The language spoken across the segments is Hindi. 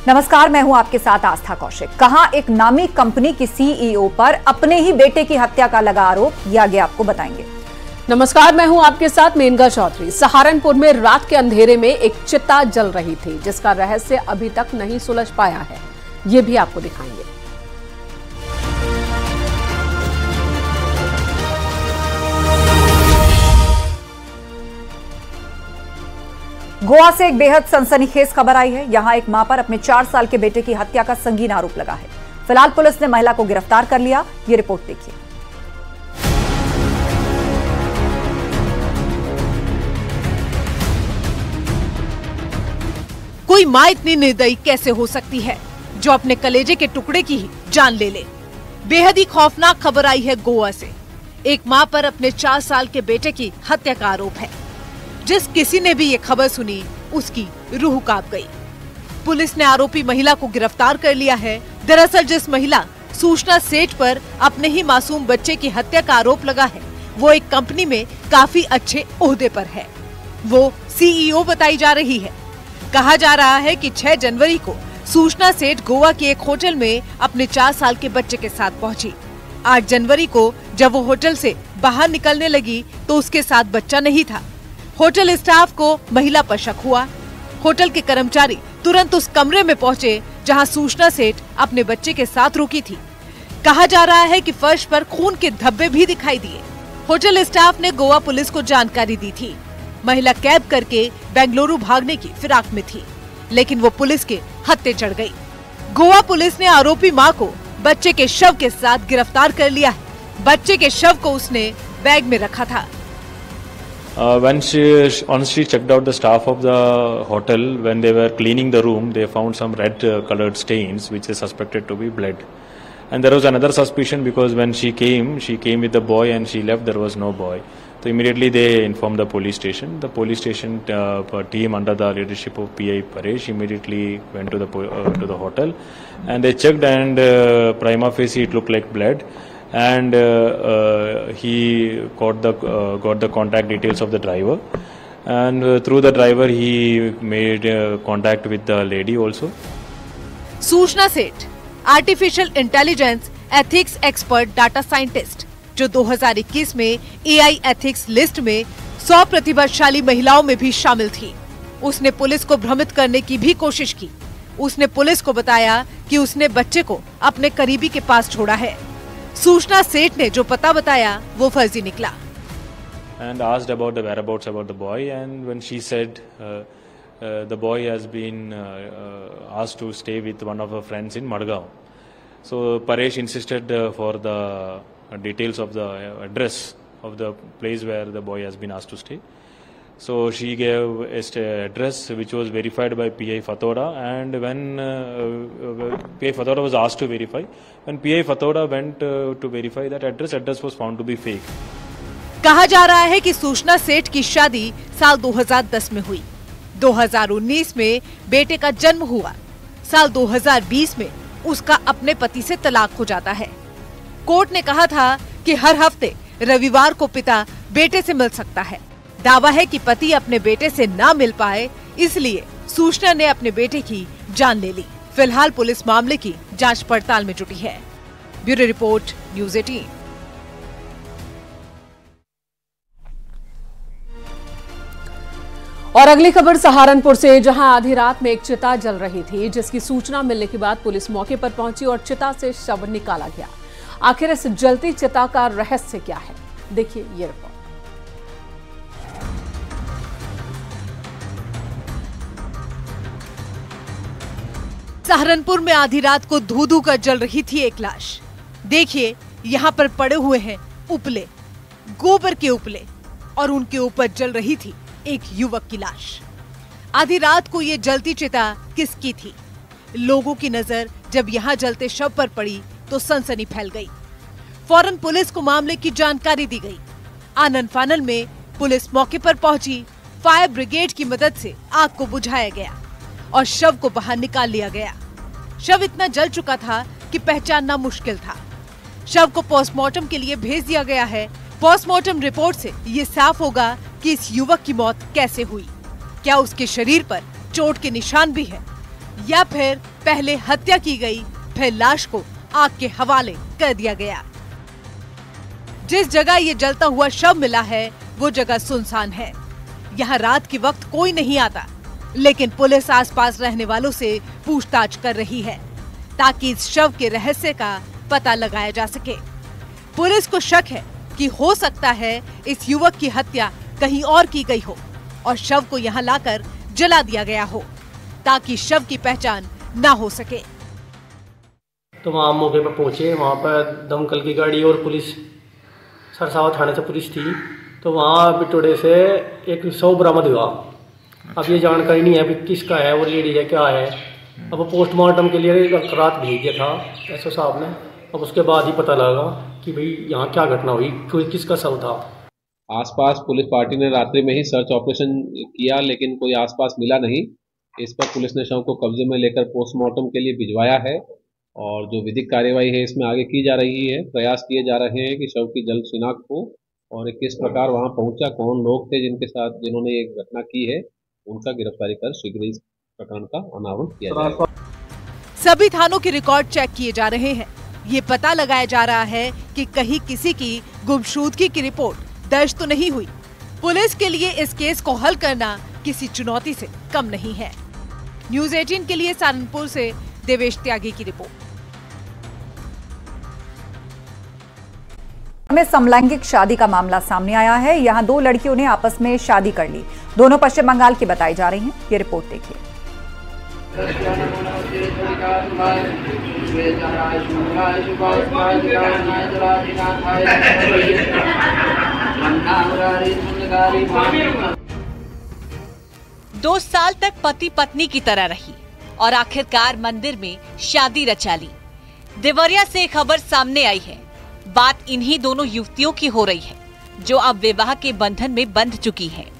नमस्कार, मैं हूं आपके साथ आस्था कौशिक। कहां एक नामी कंपनी की सीईओ पर अपने ही बेटे की हत्या का लगा आरोप, ये आगे आपको बताएंगे। नमस्कार, मैं हूं आपके साथ मेनका चौधरी। सहारनपुर में रात के अंधेरे में एक चिता जल रही थी, जिसका रहस्य अभी तक नहीं सुलझ पाया है। ये भी आपको दिखाएंगे। गोवा से एक बेहद सनसनीखेज खबर आई है। यहां एक मां पर अपने 4 साल के बेटे की हत्या का संगीन आरोप लगा है। फिलहाल पुलिस ने महिला को गिरफ्तार कर लिया। ये रिपोर्ट देखिए। कोई मां इतनी निर्दयी कैसे हो सकती है जो अपने कलेजे के टुकड़े की ही जान ले ले। बेहद ही खौफनाक खबर आई है गोवा से। एक मां पर अपने 4 साल के बेटे की हत्या का आरोप है। जिस किसी ने भी ये खबर सुनी उसकी रूह कांप गई। पुलिस ने आरोपी महिला को गिरफ्तार कर लिया है। दरअसल जिस महिला सूचना सेठ पर अपने ही मासूम बच्चे की हत्या का आरोप लगा है, वो एक कंपनी में काफी अच्छे ओहदे पर है। वो सीईओ बताई जा रही है। कहा जा रहा है कि 6 जनवरी को सूचना सेठ गोवा के एक होटल में अपने 4 साल के बच्चे के साथ पहुंची। 8 जनवरी को जब वो होटल से बाहर निकलने लगी तो उसके साथ बच्चा नहीं था। होटल स्टाफ को महिला पर शक हुआ। होटल के कर्मचारी तुरंत उस कमरे में पहुंचे जहां सूचना सेठ अपने बच्चे के साथ रुकी थी। कहा जा रहा है कि फर्श पर खून के धब्बे भी दिखाई दिए। होटल स्टाफ ने गोवा पुलिस को जानकारी दी थी। महिला कैब करके बेंगलुरु भागने की फिराक में थी, लेकिन वो पुलिस के हत्थे चढ़ गई। गोवा पुलिस ने आरोपी मां को बच्चे के शव के साथ गिरफ्तार कर लिया है। बच्चे के शव को उसने बैग में रखा था। Once she checked out the staff of the hotel, when they were cleaning the room, they found some red colored stains which is suspected to be blood. And there was another suspicion because when she came with the boy and she left, there was no boy. So immediately they informed the police station. The police station team under the leadership of PI Paresh immediately went to the hotel and they checked, and prima facie it looked like blood. And he got the contact details of the driver, and through the driver he made contact with the lady also. सूचना सेठ artificial intelligence ethics expert data scientist, जो 2021 में AI एथिक्स लिस्ट में 100 प्रतिभाशाली महिलाओं में भी शामिल थी। उसने पुलिस को भ्रमित करने की भी कोशिश की। उसने पुलिस को बताया कि उसने बच्चे को अपने करीबी के पास छोड़ा है। सूचना सेठ ने जो पता बताया वो फर्जी निकला। And asked about the whereabouts about the boy, and when she said the boy has been asked to stay with one of her friends in Madgaon. So Paresh insisted for the details of the address of the place where the boy has been asked to stay. So she gave a address which was verified by PI Fathoda, and when PI Fathoda was asked to verify, when PI Fathoda went to verify that address was found to be fake. कहा जा रहा है कि सूचना सेठ की शादी साल 2010 में हुई। 2019 में बेटे का जन्म हुआ। साल 2020 में उसका अपने पति से तलाक हो जाता है। कोर्ट ने कहा था कि हर हफ्ते रविवार को पिता बेटे से मिल सकता है। दावा है कि पति अपने बेटे से ना मिल पाए, इसलिए सूचना ने अपने बेटे की जान ले ली। फिलहाल पुलिस मामले की जांच पड़ताल में जुटी है। Bureau report, news 18। और अगली खबर सहारनपुर से, जहां आधी रात में एक चिता जल रही थी, जिसकी सूचना मिलने के बाद पुलिस मौके पर पहुंची और चिता से शव निकाला गया। आखिर इस जलती चिता का रहस्य क्या है, देखिए ये रिपोर्ट। सहारनपुर में आधी रात को धू धू कर जल रही थी एक लाश। देखिए, यहाँ पर पड़े हुए हैं उपले, गोबर के उपले, और उनके ऊपर जल रही थी एक युवक की लाश। आधी रात को ये जलती चिता किसकी थी? लोगों की नजर जब यहाँ जलते शव पर पड़ी तो सनसनी फैल गई। फौरन पुलिस को मामले की जानकारी दी गई। आनन फानन में पुलिस मौके पर पहुंची। फायर ब्रिगेड की मदद से आग को बुझाया गया और शव को बाहर निकाल लिया गया। शव इतना जल चुका था कि पहचानना मुश्किल था। शव को पोस्टमार्टम के लिए भेज दिया गया है। पोस्टमार्टम रिपोर्ट से ये साफ होगा कि इस युवक की मौत कैसे हुई। क्या उसके शरीर पर चोट के निशान भी है या फिर पहले हत्या की गई, फिर लाश को आग के हवाले कर दिया गया। जिस जगह ये जलता हुआ शव मिला है वो जगह सुनसान है। यहाँ रात के वक्त कोई नहीं आता, लेकिन पुलिस आसपास रहने वालों से पूछताछ कर रही है ताकि इस शव के रहस्य का पता लगाया जा सके। पुलिस को शक है कि हो सकता है इस युवक की हत्या कहीं और की गई हो और शव को यहाँ लाकर जला दिया गया हो ताकि शव की पहचान न हो सके। तो वहाँ मौके पर पहुंचे, वहाँ पर दमकल की गाड़ी और पुलिस सरसावा थाने से पुलिस थी। तो वहाँ बिटोड़े से एक शव बरामद हुआ। अब ये जानकारी नहीं है कि किसका है और लेडीज है क्या है। अब पोस्टमार्टम के लिए रात भेज दिया था एसओ साहब ने। अब उसके बाद ही पता लगा कि भाई यहाँ क्या घटना हुई, कोई किसका शव था। आसपास पुलिस पार्टी ने रात्रि में ही सर्च ऑपरेशन किया, लेकिन कोई आसपास मिला नहीं। इस पर पुलिस ने शव को कब्जे में लेकर पोस्टमार्टम के लिए भिजवाया है और जो विधिक कार्यवाही है इसमें आगे की जा रही है। प्रयास किए जा रहे हैं कि शव की जल्द शिनाख्त हो और किस प्रकार वहां पहुंचा, कौन लोग थे जिन्होंने ये घटना की है, उनका गिरफ्तारी कर शीघ्र इस प्रकरण का अनावरण किया जाएगा। सभी थानों के रिकॉर्ड चेक किए जा रहे हैं। ये पता लगाया जा रहा है कि कहीं किसी की गुमशुदगी की रिपोर्ट दर्ज तो नहीं हुई। पुलिस के लिए इस केस को हल करना किसी चुनौती से कम नहीं है। न्यूज़ 18 के लिए सहारनपुर से देवेश त्यागी की रिपोर्ट। में समलैंगिक शादी का मामला सामने आया है। यहां दो लड़कियों ने आपस में शादी कर ली। दोनों पश्चिम बंगाल की बताई जा रही हैं। ये रिपोर्ट देखिए। दो साल तक पति पत्नी की तरह रही और आखिरकार मंदिर में शादी रचा ली। देवरिया से खबर सामने आई है। बात इन्हीं दोनों युवतियों की हो रही है जो अब विवाह के बंधन में बंध चुकी हैं।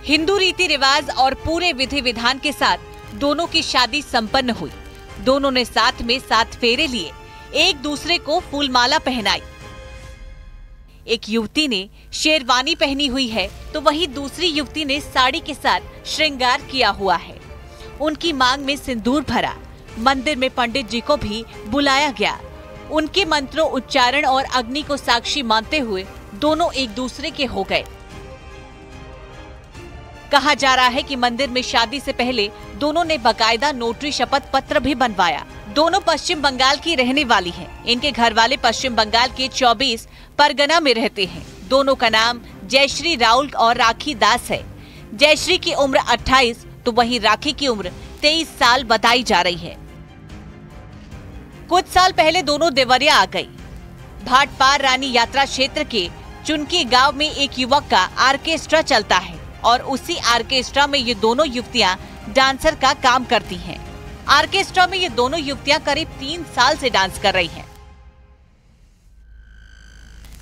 हिंदू रीति रिवाज और पूरे विधि विधान के साथ दोनों की शादी संपन्न हुई। दोनों ने साथ में 7 फेरे लिए, एक दूसरे को फूलमाला पहनाई। एक युवती ने शेरवानी पहनी हुई है तो वहीं दूसरी युवती ने साड़ी के साथ श्रृंगार किया हुआ है। उनकी मांग में सिंदूर भरा। मंदिर में पंडित जी को भी बुलाया गया। उनके मंत्रों उच्चारण और अग्नि को साक्षी मानते हुए दोनों एक दूसरे के हो गए। कहा जा रहा है कि मंदिर में शादी से पहले दोनों ने बाकायदा नोटरी शपथ पत्र भी बनवाया। दोनों पश्चिम बंगाल की रहने वाली हैं। इनके घर वाले पश्चिम बंगाल के 24 परगना में रहते हैं। दोनों का नाम जयश्री राउल और राखी दास है। जयश्री की उम्र 28 तो वहीं राखी की उम्र 23 साल बताई जा रही है। कुछ साल पहले दोनों देवरिया आ गई। भाटपार रानी यात्रा क्षेत्र के चुनकी गांव में एक युवक का आर्केस्ट्रा चलता है और उसी आर्केस्ट्रा में ये दोनों युवतियां डांसर का काम करती हैं। आर्केस्ट्रा में ये दोनों युवतियां करीब 3 साल से डांस कर रही हैं।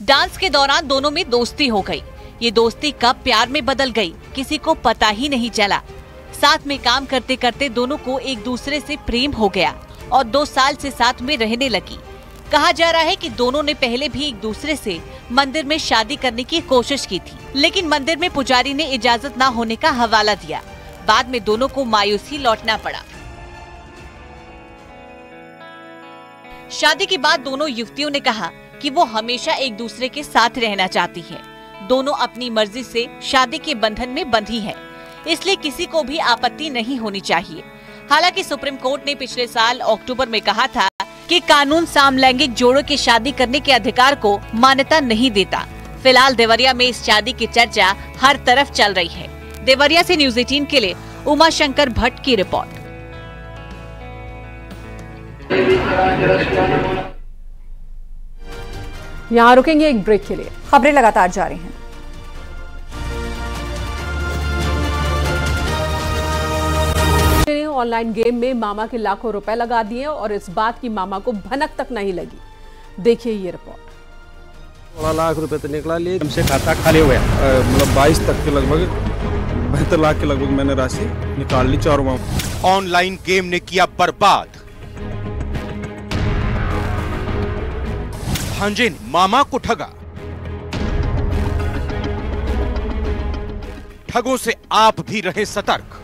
डांस के दौरान दोनों में दोस्ती हो गई। ये दोस्ती कब प्यार में बदल गई किसी को पता ही नहीं चला। साथ में काम करते करते दोनों को एक दूसरे से प्रेम हो गया और 2 साल से साथ में रहने लगी। कहा जा रहा है कि दोनों ने पहले भी एक दूसरे से मंदिर में शादी करने की कोशिश की थी, लेकिन मंदिर में पुजारी ने इजाजत न होने का हवाला दिया। बाद में दोनों को मायूसी लौटना पड़ा। शादी के बाद दोनों युवतियों ने कहा कि वो हमेशा एक दूसरे के साथ रहना चाहती है। दोनों अपनी मर्जी से शादी के बंधन में बंधी हैं, इसलिए किसी को भी आपत्ति नहीं होनी चाहिए। हालांकि सुप्रीम कोर्ट ने पिछले साल अक्टूबर में कहा था कि कानून समलैंगिक जोड़ों की शादी करने के अधिकार को मान्यता नहीं देता। फिलहाल देवरिया में इस शादी की चर्चा हर तरफ चल रही है। देवरिया से न्यूज़ 18 के लिए उमा शंकर भट्ट की रिपोर्ट। यहाँ रुकेंगे एक ब्रेक के लिए। खबरें लगातार जारी हैं। ऑनलाइन गेम में मामा के लाखों रुपए लगा दिए और इस बात की मामा को भनक तक नहीं लगी। देखिए ये रिपोर्ट। 16 लाख रुपए तो निकला लिए, हमसे खाता खाली हो गया। मतलब 22 तक के लगभग 72 लाख के लगभग मैंने राशि निकाल ली 4 माह। ऑनलाइन गेम ने किया बर्बाद। भांजे ने मामा को ठगा। ठगों से आप भी रहें सतर्क।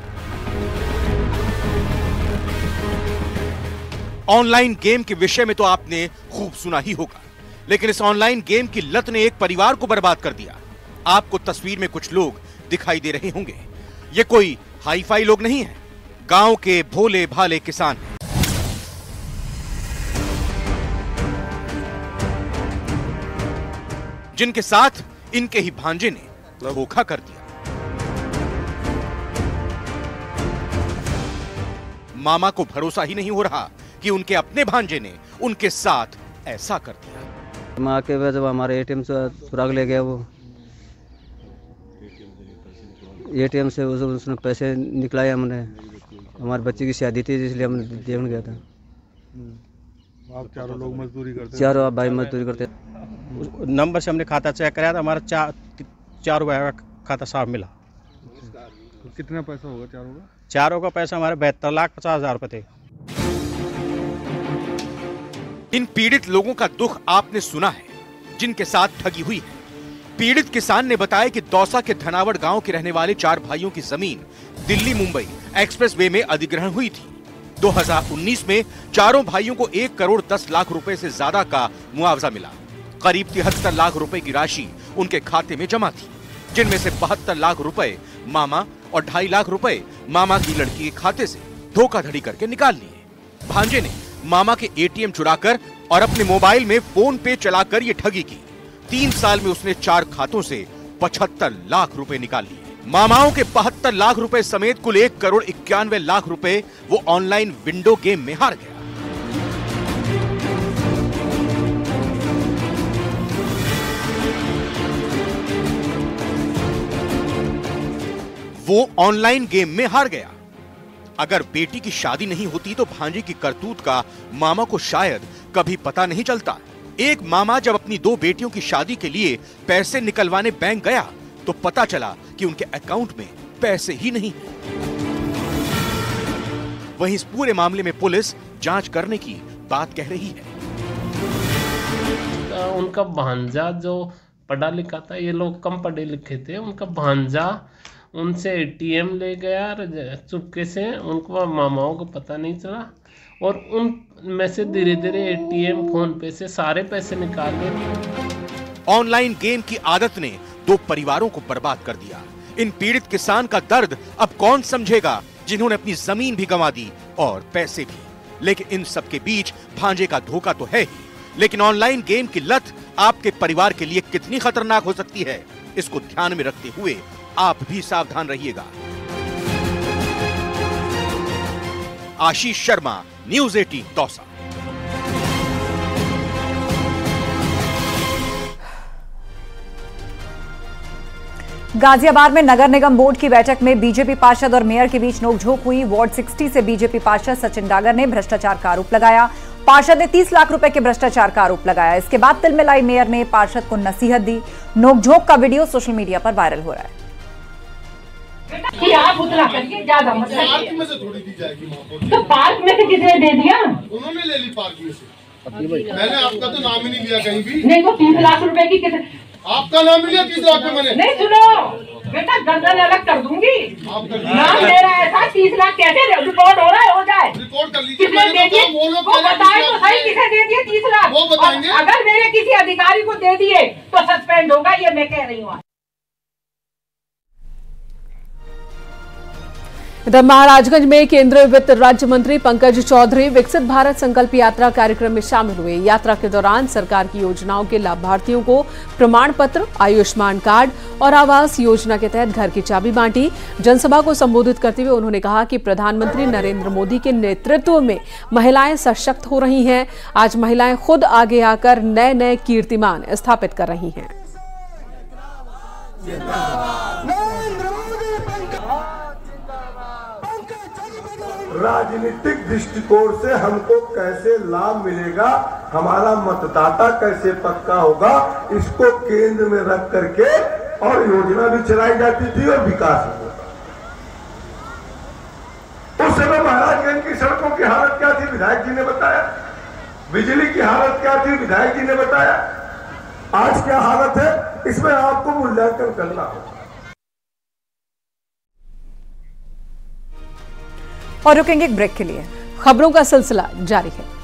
ऑनलाइन गेम के विषय में तो आपने खूब सुना ही होगा, लेकिन इस ऑनलाइन गेम की लत ने एक परिवार को बर्बाद कर दिया। आपको तस्वीर में कुछ लोग दिखाई दे रहे होंगे। ये कोई हाई फाई लोग नहीं हैं, गांव के भोले भाले किसान हैं। जिनके साथ इनके ही भांजे ने धोखा कर दिया। मामा को भरोसा ही नहीं हो रहा कि उनके अपने भांजे ने उनके साथ ऐसा कर दिया। माँ के वजह हमारे एटीएम से सुराग ले गया, वो एटीएम से उसने पैसे निकलाए। हमने हमारे बच्चे की शादी थी इसलिए हमने देखने गया था। आप चारों लोग मजदूरी करते? चारों आप भाई मजदूरी करते। नंबर से हमने खाता चेक कराया था, हमारा 4 रुपए का खाता साफ मिला। तो कितना पैसा होगा चारों का? चारों का पैसा हमारे 72,50,000 रुपए थे। इन पीड़ित लोगों का दुख आपने सुना है, जिनके साथ ठगी हुई है। पीड़ित किसान ने बताया कि दौसा के धनावड़ गांव के रहने वाले 4 भाइयों की जमीन दिल्ली मुंबई एक्सप्रेसवे में अधिग्रहण हुई थी। 2019 में चारों भाइयों को 1 करोड़ 10 लाख रुपए से ज्यादा का मुआवजा मिला। करीब 73 लाख रुपए की राशि उनके खाते में जमा थी, जिनमें से 72 लाख रुपए मामा और 2.5 लाख रुपए मामा की लड़की के खाते से धोखाधड़ी करके निकाल लिए। भांजे ने मामा के एटीएम चुराकर और अपने मोबाइल में फोन पे चलाकर ये ठगी की। 3 साल में उसने 4 खातों से 75 लाख रुपए निकाल लिए। मामाओं के 72 लाख रुपए समेत कुल 1 करोड़ 91 लाख रुपए वो ऑनलाइन विंडो गेम में हार गया। वो ऑनलाइन गेम में हार गया। अगर बेटी की शादी नहीं होती तो भांजे की करतूत का मामा को शायद कभी पता नहीं चलता। एक मामा जब अपनी 2 बेटियों की शादी के लिए पैसे निकलवाने बैंक गया तो पता चला कि उनके अकाउंट में पैसे ही नहीं है। वहीं इस पूरे मामले में पुलिस जांच करने की बात कह रही है। उनका भांजा जो पढ़ा लिखा था, ये लोग कम पढ़े लिखे थे, उनका भांजा उनसे एटीएम ले गया चुपके से, उनको मामाओं को पता नहीं चला और उन में से धीरे धीरे एटीएम फोन पे से सारे पैसे निकाल लिए। ऑनलाइन गेम की आदत ने 2 परिवारों को बर्बाद कर दिया। इन पीड़ित किसान का दर्द अब कौन समझेगा, जिन्होंने अपनी जमीन भी गंवा दी और पैसे भी। लेकिन इन सब के बीच भांजे का धोखा तो है ही, लेकिन ऑनलाइन गेम की लत आपके परिवार के लिए कितनी खतरनाक हो सकती है, इसको ध्यान में रखते हुए आप भी सावधान रहिएगा। आशीष शर्मा, न्यूज़ 18 दौसा। गाजियाबाद में नगर निगम बोर्ड की बैठक में बीजेपी पार्षद और मेयर के बीच नोकझोंक हुई। वार्ड 60 से बीजेपी पार्षद सचिन डागर ने भ्रष्टाचार का आरोप लगाया। पार्षद ने 30 लाख रुपए के भ्रष्टाचार का आरोप लगाया। इसके बाद तिलमिलाई मेयर ने पार्षद को नसीहत दी। नोकझोंक का वीडियो सोशल मीडिया पर वायरल हो रहा है। आप उतना करिए, ज्यादा मत करिए। में से थोड़ी दी जाएगी तो पार्क में से किसने दे दिया? उन्होंने ले ली पार्क में से। मैंने आपका तो नाम ही नहीं लिया कहीं भी। नहीं वो 30 लाख रुपए की किस आपका नाम लिया 30 लाख में मैंने। नहीं सुनो बेटा, गर्दन अलग कर दूंगी। नाम मेरा ऐसा 30 लाख कैसे रिकॉर्ड हो रहा है? हो जाए रिकॉर्ड कर लीजिए। किसने दे दिए वो बताए तो सही, किसे दे दिए 30 लाख वो बताएंगे। अगर मेरे किसी अधिकारी को दे दिए तो सस्पेंड होगा, ये मैं कह रही हूँ। इधर महाराजगंज में केंद्रीय वित्त राज्य मंत्री पंकज चौधरी विकसित भारत संकल्प यात्रा कार्यक्रम में शामिल हुए। यात्रा के दौरान सरकार की योजनाओं के लाभार्थियों को प्रमाण पत्र, आयुष्मान कार्ड और आवास योजना के तहत घर की चाबी बांटी। जनसभा को संबोधित करते हुए उन्होंने कहा कि प्रधानमंत्री नरेंद्र मोदी के नेतृत्व में महिलाएं सशक्त हो रही हैं। आज महिलाएं खुद आगे आकर नए नए कीर्तिमान स्थापित कर रही हैं। राजनीतिक दृष्टिकोण से हमको कैसे लाभ मिलेगा, हमारा मतदाता कैसे पक्का होगा, इसको केंद्र में रख करके और योजना भी चलाई जाती थी और विकास भी होता। उस समय महाराजगंज की सड़कों की हालत क्या थी, विधायक जी ने बताया। बिजली की हालत क्या थी, विधायक जी ने बताया। आज क्या हालत है, इसमें आपको मूल्यांकन करना होगा। और रुकेंगे एक ब्रेक के लिए। खबरों का सिलसिला जारी है।